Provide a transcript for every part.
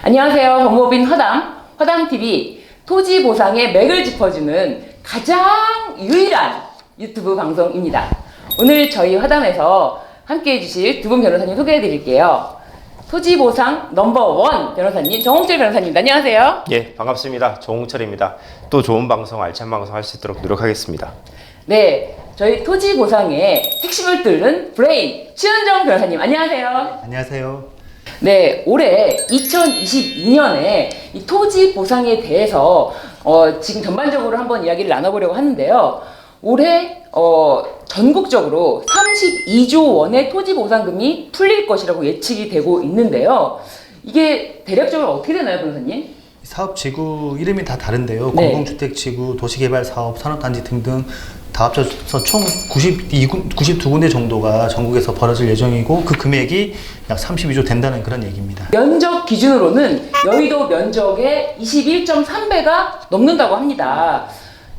안녕하세요. 법무법인 화담TV 토지 보상의 맥을 짚어주는 가장 유일한 유튜브 방송입니다. 오늘 저희 화담에서 함께 해주실 두 분 변호사님 소개해 드릴게요. 토지 보상 넘버1 변호사님, 정홍철 변호사님, 안녕하세요. 예, 반갑습니다. 정홍철입니다. 또 좋은 방송, 알찬 방송 할 수 있도록 노력하겠습니다. 네, 저희 토지 보상의 핵심을 뚫는 브레인, 최은정 변호사님, 안녕하세요. 안녕하세요. 네, 올해 2022년에 이 토지 보상에 대해서 지금 전반적으로 한번 이야기를 나눠보려고 하는데요. 올해 전국적으로 32조 원의 토지 보상금이 풀릴 것이라고 예측이 되고 있는데요. 이게 대략적으로 어떻게 되나요, 변호사님? 사업지구 이름이 다 다른데요. 네. 공공주택지구, 도시개발사업, 산업단지 등등 다 합쳐서 총 92군데 정도가 전국에서 벌어질 예정이고 그 금액이 약 32조 된다는 그런 얘기입니다. 면적 기준으로는 여의도 면적의 21.3배가 넘는다고 합니다.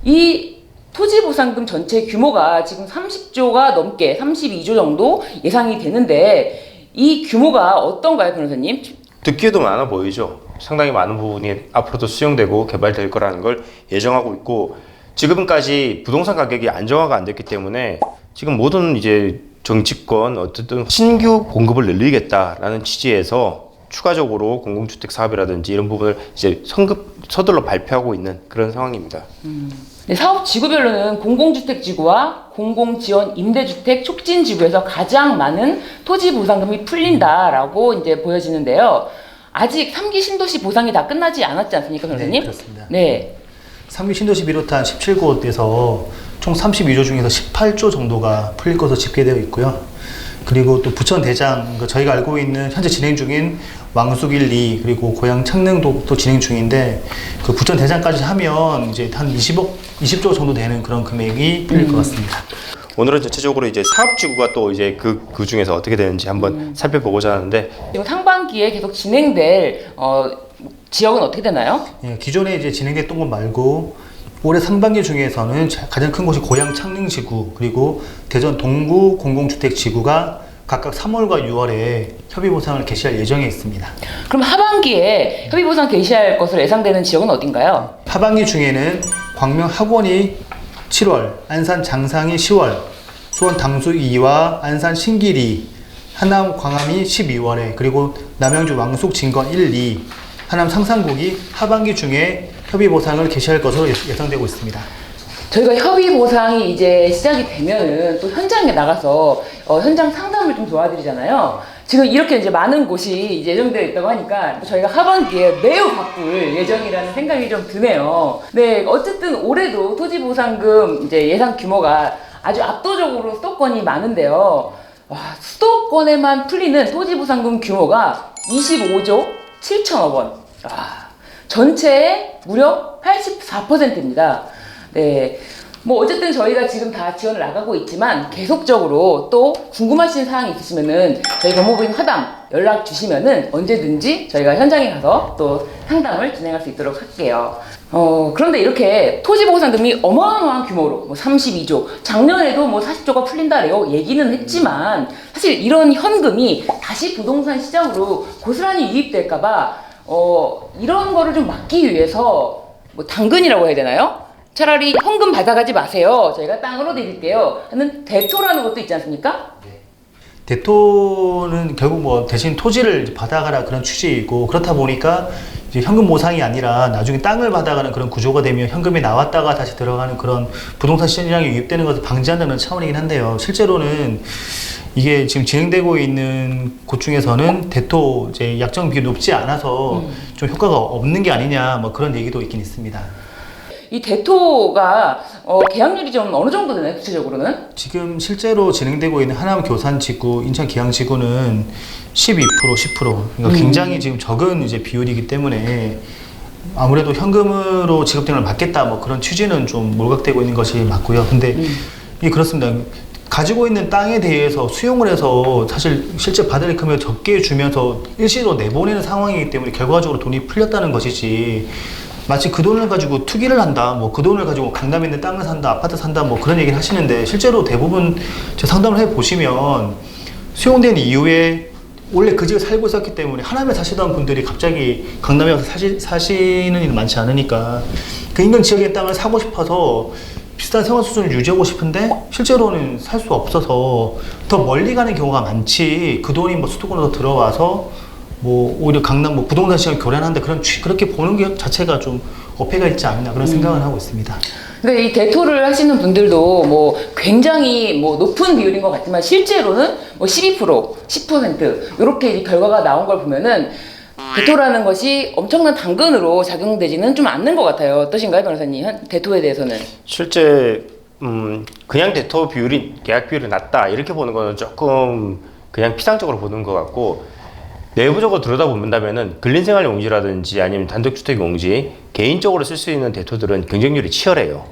이 토지보상금 전체 규모가 지금 30조가 넘게 32조 정도 예상이 되는데 이 규모가 어떤가요, 변호사님? 듣기에도 많아 보이죠. 상당히 많은 부분이 앞으로도 수용되고 개발될 거라는 걸 예정하고 있고, 지금까지 부동산 가격이 안정화가 안 됐기 때문에 지금 모든 이제 정치권 어쨌든 신규 공급을 늘리겠다라는 취지에서 추가적으로 공공주택 사업이라든지 이런 부분을 이제 서둘러 발표하고 있는 그런 상황입니다. 네, 사업 지구별로는 공공주택지구와 공공지원 임대주택 촉진지구에서 가장 많은 토지 보상금이 풀린다라고 이제 보여지는데요. 아직 3기 신도시 보상이 다 끝나지 않았지 않습니까, 변호사님? 네, 그렇습니다. 네. 3기 신도시 비롯한 17곳에서 총 32조 중에서 18조 정도가 풀릴 것으로 집계되어 있고요. 그리고 또 부천 대장, 저희가 알고 있는 현재 진행 중인 왕숙 1, 2 그리고 고양 창릉도 또 진행 중인데 그 부천 대장까지 하면 이제 한 20조 정도 되는 그런 금액이 풀릴 것 같습니다. 오늘은 전체적으로 이제 사업지구가 또 이제 그 중에서 어떻게 되는지 한번 살펴보고자 하는데, 지금 상반기에 계속 진행될 지역은 어떻게 되나요? 예, 기존에 이제 진행됐던 것 말고 올해 상반기 중에서는 가장 큰 곳이 고양 창릉지구 그리고 대전 동구 공공주택지구가 각각 3월과 6월에 협의보상을 개시할 예정에 있습니다. 그럼 하반기에 협의보상 개시할 것으로 예상되는 지역은 어딘가요? 하반기 중에는 광명 학원이 7월, 안산 장상이 10월, 수원 당수 2와 안산 신길이, 하남 광암이 12월에 그리고 남양주 왕숙 진건 1, 2, 하남 상산국이 하반기 중에 협의보상을 개시할 것으로 예상되고 있습니다. 저희가 협의보상이 이제 시작이 되면은 또 현장에 나가서 현장 상담을 좀 도와드리잖아요. 지금 이렇게 이제 많은 곳이 이제 예정되어 있다고 하니까 저희가 하반기에 매우 바쁠 예정이라는 생각이 좀 드네요. 네, 어쨌든 올해도 토지보상금 이제 예상 규모가 아주 압도적으로 수도권이 많은데요. 와, 수도권에만 풀리는 토지보상금 규모가 25조 7천억 원. 와, 전체의 무려 84%입니다. 네. 뭐 어쨌든 저희가 지금 다 지원을 나가고 있지만 계속적으로 또 궁금하신 사항이 있으시면은 저희 법무부인 화담 연락 주시면은 언제든지 저희가 현장에 가서 또 상담을 진행할 수 있도록 할게요. 그런데 이렇게 토지보상금이 어마어마한 규모로 뭐 32조, 작년에도 뭐 40조가 풀린다래요 얘기는 했지만 사실 이런 현금이 다시 부동산 시장으로 고스란히 유입될까봐 이런 거를 좀 막기 위해서 뭐 당근이라고 해야 되나요? 차라리 현금 받아가지 마세요. 저희가 땅으로 드릴게요. 하는 대토라는 것도 있지 않습니까? 대토는 결국 뭐 대신 토지를 받아가라 그런 취지이고, 그렇다 보니까 이제 현금 보상이 아니라 나중에 땅을 받아가는 그런 구조가 되면 현금이 나왔다가 다시 들어가는 그런 부동산 시장에 유입되는 것을 방지한다는 차원이긴 한데요. 실제로는 이게 지금 진행되고 있는 곳 중에서는 대토 이제 약정 비율이 높지 않아서 좀 효과가 없는 게 아니냐 뭐 그런 얘기도 있긴 있습니다. 이 대토가 계약률이 좀 어느 정도 되나요? 구체적으로는? 지금 실제로 진행되고 있는 하남 교산지구, 인천 기양지구는 12%, 10%. 그러니까 굉장히 지금 적은 이제 비율이기 때문에 아무래도 현금으로 지급 등을 받겠다 뭐 그런 취지는 좀 몰각되고 있는 것이 맞고요. 근데 이 그렇습니다. 가지고 있는 땅에 대해서 수용을 해서 사실 실제 받을 금액을 적게 주면서 일시로 내보내는 상황이기 때문에 결과적으로 돈이 풀렸다는 것이지, 마치 그 돈을 가지고 투기를 한다, 뭐 그 돈을 가지고 강남에 있는 땅을 산다, 아파트 산다, 뭐 그런 얘기를 하시는데, 실제로 대부분 제 상담을 해 보시면 수용된 이후에 원래 그 집에 살고 있었기 때문에 하남에 사시던 분들이 갑자기 강남에 와서 사시는 일은 많지 않으니까 그 인근 지역의 땅을 사고 싶어서 비슷한 생활 수준을 유지하고 싶은데 실제로는 살 수 없어서 더 멀리 가는 경우가 많지. 그 돈이 뭐 수도권으로 들어와서 뭐 오히려 강남 뭐 부동산 시장 교란한데 그렇게 보는 게 자체가 좀 어폐가 있지 않나 그런 생각을 하고 있습니다. 근데 이 대토를 하시는 분들도 뭐 굉장히 뭐 높은 비율인 것 같지만 실제로는 뭐 12%, 10% 이렇게 결과가 나온 걸 보면은 대토라는 것이 엄청난 당근으로 작용되지는 좀 않는 것 같아요. 어떠신가요, 변호사님? 대토에 대해서는? 실제 그냥 대토 비율이 계약 비율이 낮다 이렇게 보는 거는 조금 그냥 피상적으로 보는 것 같고 내부적으로 들여다본다면은 근린생활용지라든지 아니면 단독주택용지 개인적으로 쓸 수 있는 대토들은 경쟁률이 치열해요.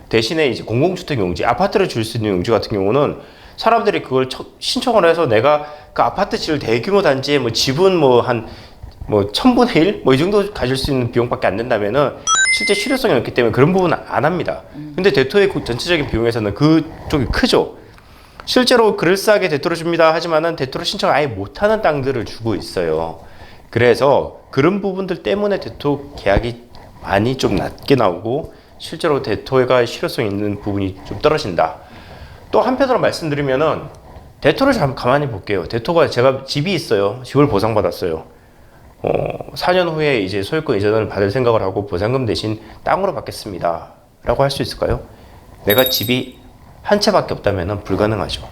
대신에 이제 공공주택용지 아파트를 줄 수 있는 용지 같은 경우는 사람들이 그걸 신청을 해서 내가 그 아파트 지을 대규모 단지에 뭐 지분 뭐 한 뭐 1000분의 1? 뭐 이 정도 가질 수 있는 비용밖에 안 된다면은 실제 실효성이 없기 때문에 그런 부분은 안 합니다. 근데 대토의 전체적인 비용에서는 그쪽이 크죠. 실제로 그럴싸하게 대토를 줍니다. 하지만은 대토를 신청 아예 못하는 땅들을 주고 있어요. 그래서 그런 부분들 때문에 대토 계약이 많이 좀 낮게 나오고 실제로 대토가 실효성 있는 부분이 좀 떨어진다. 또 한편으로 말씀드리면은 대토를 잠깐 가만히 볼게요. 대토가 제가 집이 있어요. 집을 보상받았어요. 4년 후에 이제 소유권 이전을 받을 생각을 하고 보상금 대신 땅으로 받겠습니다. 라고 할 수 있을까요? 내가 집이 한 채밖에 없다면 불가능하죠.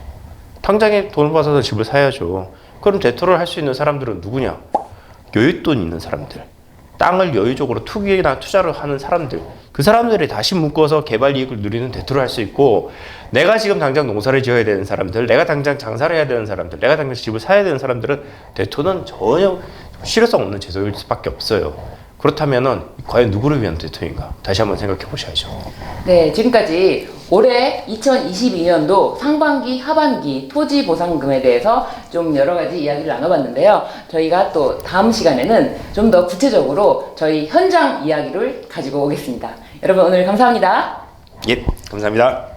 당장에 돈을 받아서 집을 사야죠. 그럼 대토를 할 수 있는 사람들은 누구냐? 여윳돈 있는 사람들. 땅을 여유적으로 투기나 투자를 하는 사람들. 그 사람들이 다시 묶어서 개발 이익을 누리는 대토를 할 수 있고 내가 지금 당장 농사를 지어야 되는 사람들, 내가 당장 장사를 해야 되는 사람들, 내가 당장 집을 사야 되는 사람들은 대토는 전혀 실효성 없는 제도일 수밖에 없어요. 그렇다면은 과연 누구를 위한 대토인가? 다시 한번 생각해 보셔야죠. 네, 지금까지 올해 2022년도 상반기, 하반기 토지 보상금에 대해서 좀 여러 가지 이야기를 나눠봤는데요. 저희가 또 다음 시간에는 좀 더 구체적으로 저희 현장 이야기를 가지고 오겠습니다. 여러분 오늘 감사합니다. 예, 감사합니다.